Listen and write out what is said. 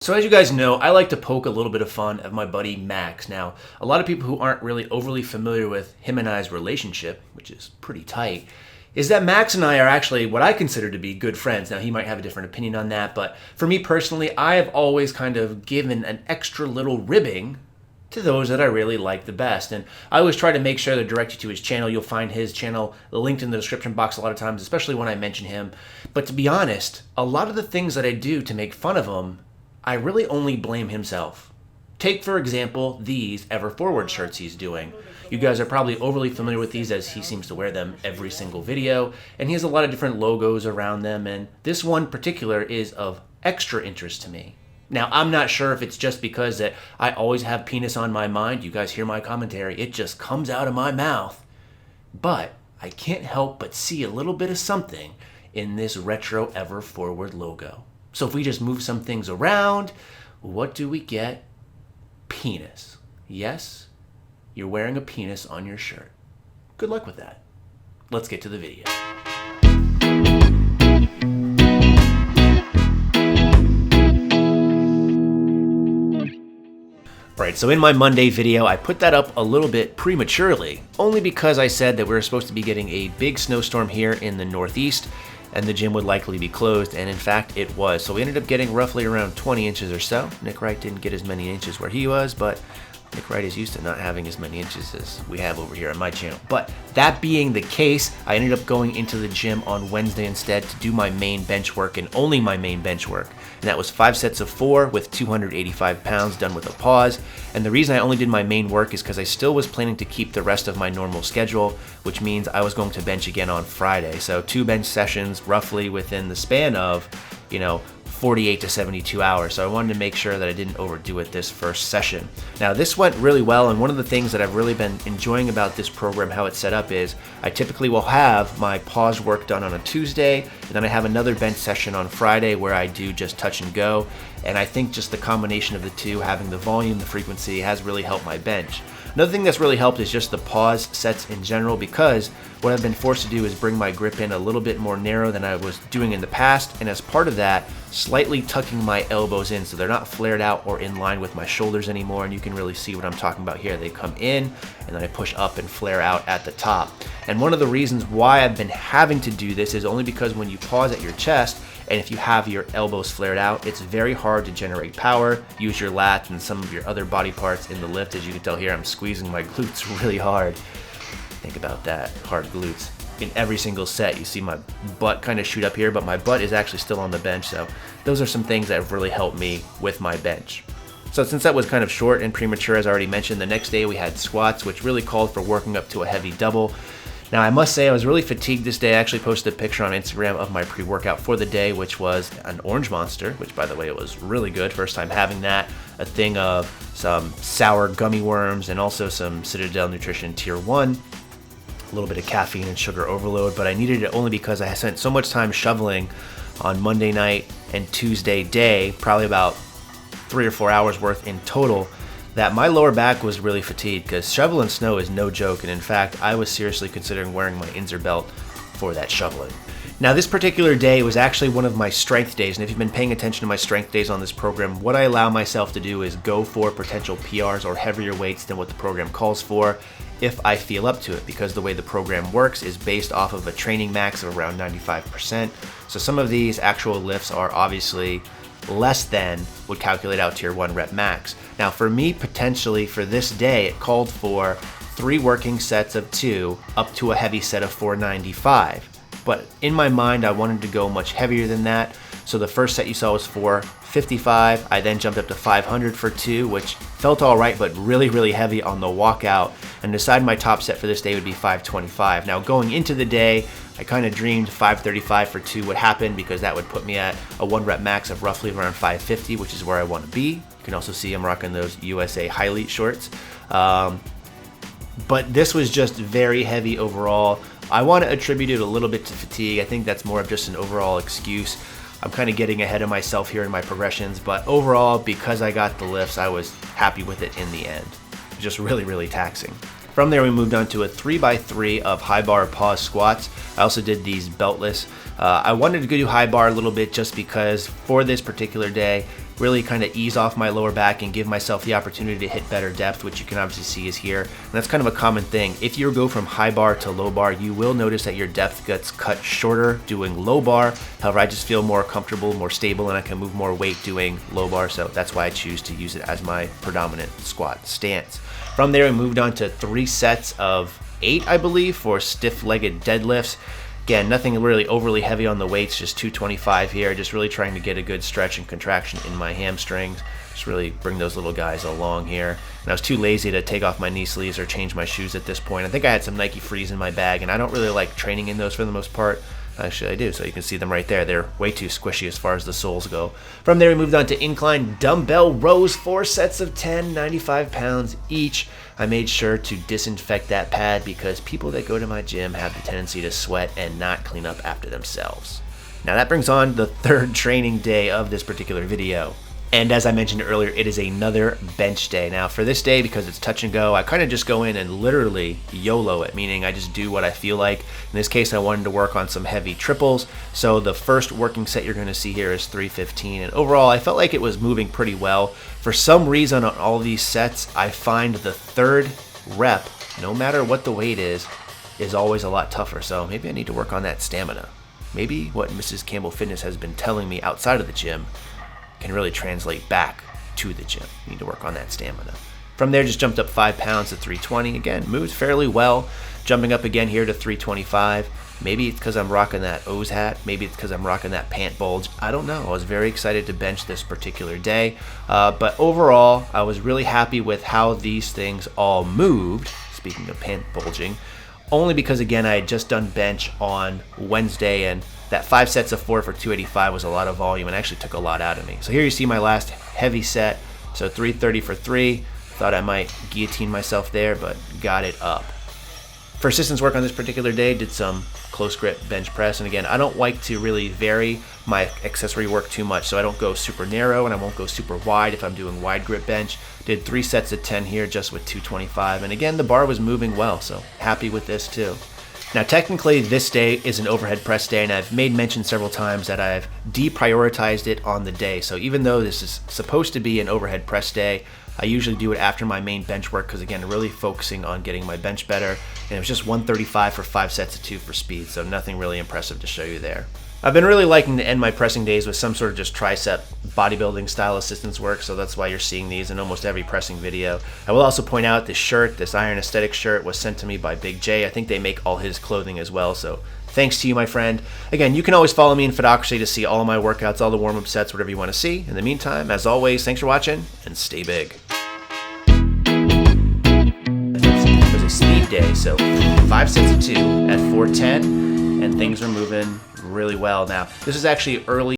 So as you guys know, I like to poke a little bit of fun at my buddy Max. Now, a lot of people who aren't really overly familiar with him and I's relationship, which is pretty tight, is that Max and I are actually what I consider to be good friends. Now, he might have a different opinion on that, but for me personally, I have always kind of given an extra little ribbing to those that I really like the best. And I always try to make sure to direct you to his channel. You'll find his channel linked in the description box a lot of times, especially when I mention him. But to be honest, a lot of the things that I do to make fun of him, I really only blame himself. Take, for example, these Ever Forward shirts he's doing. You guys are probably overly familiar with these as he seems to wear them every single video, and he has a lot of different logos around them, and this one particular is of extra interest to me. Now, I'm not sure if it's just because that I always have penis on my mind. You guys hear my commentary, it just comes out of my mouth. But I can't help but see a little bit of something in this retro Ever Forward logo. So if we just move some things around, what do we get? Penis. Yes, you're wearing a penis on your shirt. Good luck with that. Let's get to the video. Right, so in my Monday video, I put that up a little bit prematurely, only because I said that we were supposed to be getting a big snowstorm here in the Northeast, and the gym would likely be closed, and in fact it was. So we ended up getting roughly around 20 inches or so. Nick Wright didn't get as many inches where he was, but Nick Wright is used to not having as many inches as we have over here on my channel. But that being the case, I ended up going into the gym on Wednesday instead to do my main bench work, and only my main bench work. And that was 5 sets of 4 with 285 pounds done with a pause. And the reason I only did my main work is because I still was planning to keep the rest of my normal schedule, which means I was going to bench again on Friday. So 2 bench sessions roughly within the span of, 48 to 72 hours. So I wanted to make sure that I didn't overdo it this first session. Now this went really well, and one of the things that I've really been enjoying about this program, how it's set up, is I typically will have my pause work done on a Tuesday, and then I have another bench session on Friday where I do just touch and go. And I think just the combination of the two, having the volume, the frequency, has really helped my bench. Another thing that's really helped is just the pause sets in general, because what I've been forced to do is bring my grip in a little bit more narrow than I was doing in the past, and as part of that, slightly tucking my elbows in so they're not flared out or in line with my shoulders anymore. And you can really see what I'm talking about here. They come in and then I push up and flare out at the top. And one of the reasons why I've been having to do this is only because when you pause at your chest, and if you have your elbows flared out, it's very hard to generate power, use your lats and some of your other body parts in the lift. As you can tell here, I'm squeezing my glutes really hard. Think about that, hard glutes. In every single set, you see my butt kind of shoot up here, but my butt is actually still on the bench. So those are some things that have really helped me with my bench. So since that was kind of short and premature, as I already mentioned, the next day we had squats, which really called for working up to a heavy double. Now, I must say I was really fatigued this day. I actually posted a picture on Instagram of my pre-workout for the day, which was an Orange Monster, which, by the way, it was really good. First time having that. A thing of some sour gummy worms and also some Citadel Nutrition Tier 1. A little bit of caffeine and sugar overload, but I needed it only because I spent so much time shoveling on Monday night and Tuesday day, probably about 3 or 4 hours worth in total, that my lower back was really fatigued, because shoveling snow is no joke, and in fact I was seriously considering wearing my Inzer belt for that shoveling. Now this particular day was actually one of my strength days, and if you've been paying attention to my strength days on this program, what I allow myself to do is go for potential PRs or heavier weights than what the program calls for if I feel up to it, because the way the program works is based off of a training max of around 95%. So some of these actual lifts are obviously less than would calculate out to your 1 rep max. Now for me, potentially for this day, it called for 3 working sets of 2 up to a heavy set of 495. But in my mind, I wanted to go much heavier than that. So the first set you saw was 455. I then jumped up to 500 for 2, which felt all right, but really, really heavy on the walkout. And decided my top set for this day would be 525. Now going into the day, I kind of dreamed 535 for 2 would happen, because that would put me at a 1 rep max of roughly around 550, which is where I want to be. You can also see I'm rocking those USA Highlight shorts. But this was just very heavy overall. I want to attribute it a little bit to fatigue. I think that's more of just an overall excuse. I'm kind of getting ahead of myself here in my progressions, but overall, because I got the lifts, I was happy with it in the end. Just really, really taxing. From there, we moved on to a 3x3 of high bar pause squats. I also did these beltless. I wanted to go do high bar a little bit just because for this particular day, really kind of ease off my lower back and give myself the opportunity to hit better depth, which you can obviously see is here. And that's kind of a common thing. If you go from high bar to low bar, you will notice that your depth gets cut shorter doing low bar. However, I just feel more comfortable, more stable, and I can move more weight doing low bar, so that's why I choose to use it as my predominant squat stance. From there, we moved on to 3 sets of 8, I believe, for stiff-legged deadlifts. Again, nothing really overly heavy on the weights, just 225 here, just really trying to get a good stretch and contraction in my hamstrings. Just really bring those little guys along here. And I was too lazy to take off my knee sleeves or change my shoes at this point. I think I had some Nike Frees in my bag, and I don't really like training in those for the most part. Actually, I do, so you can see them right there. They're way too squishy as far as the soles go. From there, we moved on to incline dumbbell rows, 4 sets of 10, 95 pounds each. I made sure to disinfect that pad because people that go to my gym have the tendency to sweat and not clean up after themselves. Now that brings on the 3rd training day of this particular video. And as I mentioned earlier, it is another bench day. Now for this day, because it's touch and go, I kind of just go in and literally YOLO it, meaning I just do what I feel like. In this case, I wanted to work on some heavy triples. So the first working set you're going to see here is 315. And overall, I felt like it was moving pretty well. For some reason on all these sets, I find the 3rd rep, no matter what the weight is always a lot tougher. So maybe I need to work on that stamina. Maybe what Mrs. Campbell Fitness has been telling me outside of the gym can really translate back to the gym. You need to work on that stamina. From there, just jumped up 5 pounds to 320. Again, moved fairly well. Jumping up again here to 325. Maybe it's because I'm rocking that O's hat. Maybe it's because I'm rocking that pant bulge. I don't know. I was very excited to bench this particular day. But overall, I was really happy with how these things all moved. Speaking of pant bulging, only because, again, I had just done bench on Wednesday, and that 5 sets of 4 for 285 was a lot of volume and actually took a lot out of me. So here you see my last heavy set. So 330 for 3. Thought I might guillotine myself there, but got it up. For assistance work on this particular day, did some close grip bench press. And again, I don't like to really vary my accessory work too much, so I don't go super narrow and I won't go super wide if I'm doing wide grip bench. Did 3 sets of 10 here just with 225. And again, the bar was moving well, so happy with this too. Now technically this day is an overhead press day, and I've made mention several times that I've deprioritized it on the day. So even though this is supposed to be an overhead press day, I usually do it after my main bench work because, again, really focusing on getting my bench better. And it was just 135 for 5 sets of 2 for speed, so nothing really impressive to show you there. I've been really liking to end my pressing days with some sort of just tricep bodybuilding style assistance work, so that's why you're seeing these in almost every pressing video. I will also point out this shirt, this Iron Aesthetic shirt, was sent to me by Big J. I think they make all his clothing as well, so thanks to you, my friend. Again, you can always follow me in Fitocracy to see all of my workouts, all the warm-up sets, whatever you want to see. In the meantime, as always, thanks for watching, and stay big. It was a speed day, so 5 sets of 2 at 410, and things are moving really well. Now, this is actually early